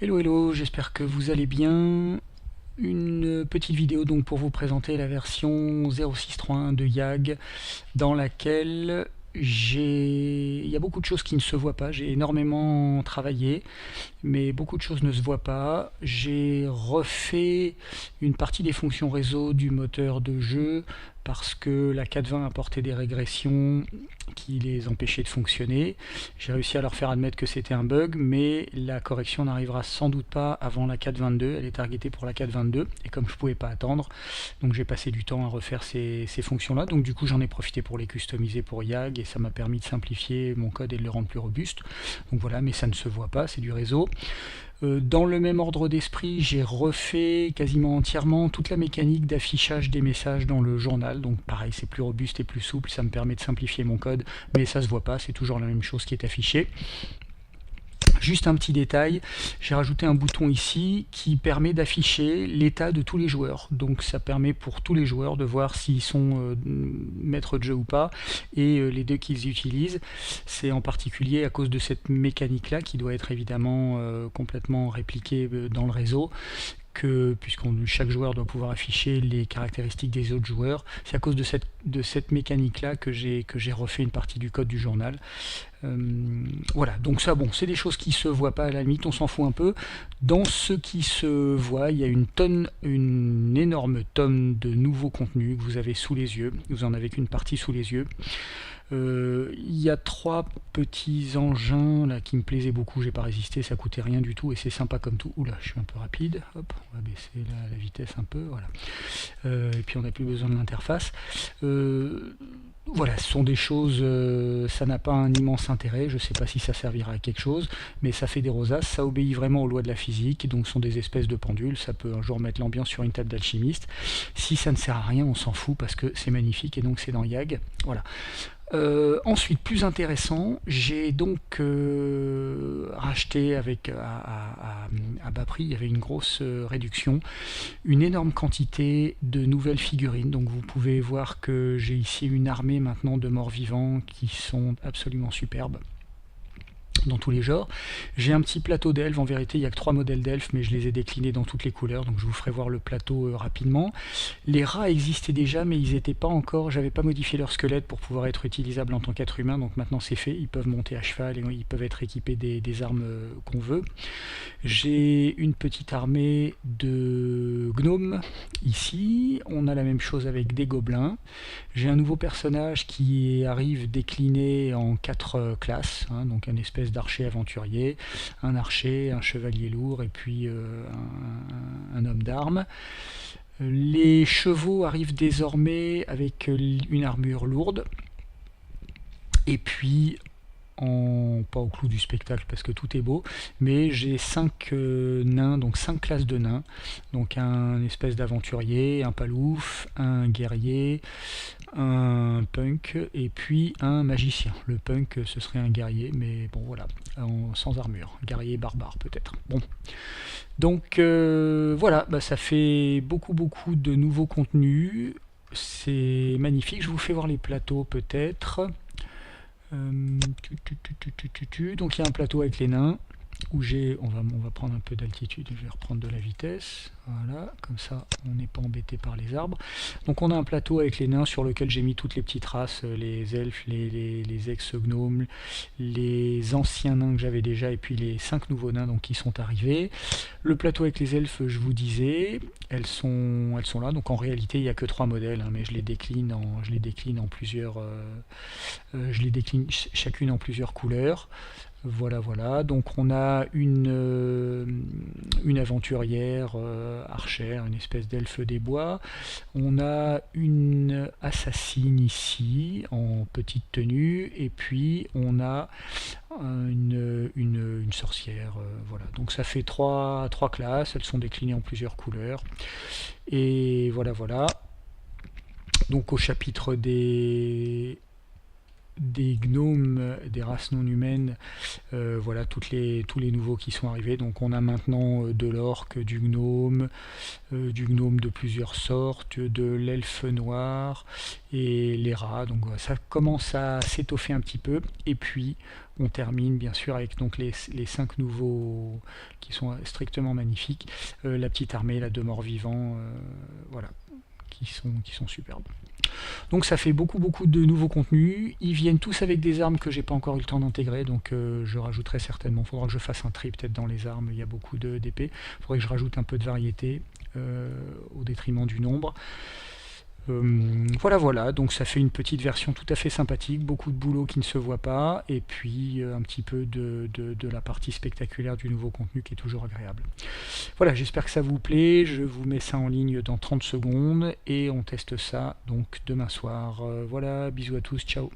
Hello hello, j'espère que vous allez bien. Une petite vidéo donc pour vous présenter la version 06.3.1 de YAG dans laquelle il y a beaucoup de choses qui ne se voient pas. J'ai énormément travaillé, mais beaucoup de choses ne se voient pas. J'ai refait une partie des fonctions réseau du moteur de jeu parce que la 4.20 apportait des régressions qui les empêchaient de fonctionner. J'ai réussi à leur faire admettre que c'était un bug, mais la correction n'arrivera sans doute pas avant la 4.22. Elle est targetée pour la 4.22, et comme je ne pouvais pas attendre, donc j'ai passé du temps à refaire ces fonctions-là. Donc du coup, j'en ai profité pour les customiser pour YAG, et ça m'a permis de simplifier mon code et de le rendre plus robuste. Donc voilà, mais ça ne se voit pas, c'est du réseau. Dans le même ordre d'esprit, j'ai refait quasiment entièrement toute la mécanique d'affichage des messages dans le journal. Donc pareil, c'est plus robuste et plus souple, ça me permet de simplifier mon code, mais ça se voit pas, c'est toujours la même chose qui est affichée. Juste un petit détail, j'ai rajouté un bouton ici qui permet d'afficher l'état de tous les joueurs. Donc ça permet pour tous les joueurs de voir s'ils sont maîtres de jeu ou pas, et les deux qu'ils utilisent. C'est en particulier à cause de cette mécanique là qui doit être évidemment complètement répliquée dans le réseau, que chaque joueur doit pouvoir afficher les caractéristiques des autres joueurs. C'est à cause de cette mécanique là que j'ai refait une partie du code du journal. Voilà, donc ça, bon, c'est des choses qui se voient pas, à la limite, on s'en fout un peu. Dans ce qui se voit, il y a une énorme tonne de nouveaux contenus que vous avez sous les yeux. Vous en avez qu'une partie sous les yeux. Il y a trois petits engins là qui me plaisaient beaucoup, j'ai pas résisté, ça coûtait rien du tout et c'est sympa comme tout. Oula, je suis un peu rapide, hop, on va baisser la vitesse un peu, voilà. Et puis on n'a plus besoin de l'interface. Voilà, ce sont des choses, ça n'a pas un immense intérêt, je ne sais pas si ça servira à quelque chose, mais ça fait des rosaces, ça obéit vraiment aux lois de la physique, donc ce sont des espèces de pendules, ça peut un jour mettre l'ambiance sur une table d'alchimiste. Si ça ne sert à rien, on s'en fout parce que c'est magnifique et donc c'est dans YAG. Voilà. Ensuite, plus intéressant, j'ai donc racheté à bas prix, il y avait une grosse réduction, une énorme quantité de nouvelles figurines. Donc vous pouvez voir que j'ai ici une armée maintenant de morts-vivants qui sont absolument superbes dans tous les genres. J'ai un petit plateau d'elfes, en vérité il n'y a que 3 modèles d'elfes, mais je les ai déclinés dans toutes les couleurs, donc je vous ferai voir le plateau rapidement. Les rats existaient déjà, mais ils n'étaient pas encore, j'avais pas modifié leur squelette pour pouvoir être utilisables en tant qu'être humain, donc maintenant c'est fait, ils peuvent monter à cheval et ils peuvent être équipés des armes qu'on veut. J'ai une petite armée de gnomes ici, on a la même chose avec des gobelins. J'ai un nouveau personnage qui arrive décliné en 4 classes, hein, donc un espèce d'archer aventurier, un archer, un chevalier lourd et puis un homme d'armes. Les chevaux arrivent désormais avec une armure lourde, et puis pas au clou du spectacle parce que tout est beau, mais j'ai 5 nains, donc 5 classes de nains, donc un espèce d'aventurier, un palouf, un guerrier, un punk et puis un magicien. Le punk ce serait un guerrier, mais bon voilà, sans armure, guerrier barbare peut-être. Bon, donc voilà, bah, ça fait beaucoup de nouveaux contenus, c'est magnifique. Je vous fais voir les plateaux peut-être. Donc il y a un plateau avec les nains où on va prendre un peu d'altitude, je vais reprendre de la vitesse, voilà, comme ça on n'est pas embêté par les arbres. Donc on a un plateau avec les nains sur lequel j'ai mis toutes les petites races, les elfes, les ex-gnomes, les anciens nains que j'avais déjà, et puis les 5 nouveaux nains donc, qui sont arrivés. Le plateau avec les elfes, je vous disais, elles sont là, donc en réalité il n'y a que 3 modèles, hein, mais je les décline en plusieurs, je les décline chacune en plusieurs couleurs. Voilà, donc on a une aventurière archère, une espèce d'elfe des bois. On a une assassine ici, en petite tenue, et puis on a une sorcière. Voilà, donc ça fait trois classes, elles sont déclinées en plusieurs couleurs. Et voilà. Donc au chapitre des des gnomes, des races non humaines, voilà tous les nouveaux qui sont arrivés. Donc on a maintenant de l'orc, du gnome de plusieurs sortes, de l'elfe noir et les rats. Donc voilà, ça commence à s'étoffer un petit peu. Et puis on termine bien sûr avec donc les 5 nouveaux qui sont strictement magnifiques. La petite armée là, de morts vivants, voilà, qui sont superbes. Donc ça fait beaucoup de nouveaux contenus. Ils viennent tous avec des armes que j'ai pas encore eu le temps d'intégrer, donc je rajouterai certainement. Il faudra que je fasse un tri peut-être dans les armes, il y a beaucoup d'épées. Il faudrait que je rajoute un peu de variété au détriment du nombre. Voilà, donc ça fait une petite version tout à fait sympathique, beaucoup de boulot qui ne se voit pas, et puis un petit peu de la partie spectaculaire du nouveau contenu qui est toujours agréable. Voilà, j'espère que ça vous plaît, je vous mets ça en ligne dans 30 secondes, et on teste ça donc demain soir. Voilà, bisous à tous, ciao.